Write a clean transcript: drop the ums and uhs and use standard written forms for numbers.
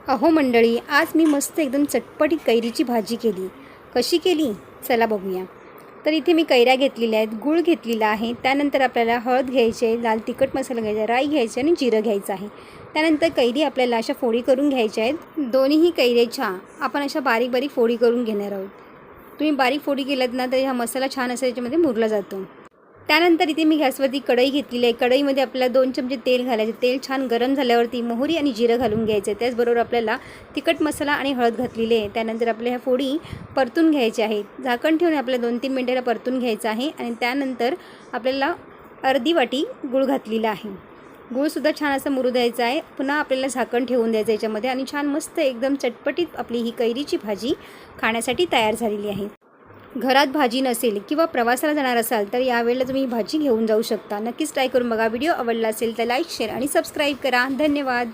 अहो मंडळी, आज मी मस्त एकदम चटपटीत कैरीची भाजी केली. कशी केली चला बघूया. तर इथे मी कैऱ्या घेतलेल्या आहेत, गूळ घेतलेला आहे, त्यानंतर आपल्याला हळद घ्यायची आहे, लाल तिखट मसाला घ्यायचा आहे, राई घ्यायची आणि जिरं घ्यायचं आहे. त्यानंतर कैरी आपल्याला अशा फोडी करून घ्यायच्या आहेत. दोन्हीही कैऱ्याच्या आपण अशा बारीक बारीक फोडी करून घेणार आहोत. तुम्ही बारीक फोडी केल्यात ना तर हा मसाला छान असा याच्यामध्ये मुरला जातो. त्यानंतर इथे मी गॅसवरती कढई घेतलेली आहे. कढईमध्ये आपल्याला 2 चमचे तेल घालायचे. तेल छान गरम झाल्यावरती मोहरी आणि जिरं घालून घ्यायचं. त्याचबरोबर आपल्याला तिखट मसाला आणि हळद घातलेली आहे. त्यानंतर आपल्या ह्या फोडी परतून घ्यायच्या आहेत. झाकण ठेवून आपल्याला 2-3 मिनिटाला परतून घ्यायचं आहे. आणि त्यानंतर आपल्याला अर्धी वाटी गूळ घातलेला आहे. गूळसुद्धा छान असं मुरू द्यायचं आहे. पुन्हा आपल्याला झाकण ठेवून द्यायचं याच्यामध्ये आणि छान मस्त एकदम चटपटीत आपली ही कैरीची भाजी खाण्यासाठी तयार झालेली आहे. घरात भाजी नसेल किंवा प्रवासाला जाणार असाल तर यावेळेला तुम्ही भाजी घेऊन जाऊ शकता. नक्कीच ट्राय करून बघा. व्हिडिओ आवडला असेल तर लाईक, शेअर आणि सबस्क्राईब करा. धन्यवाद.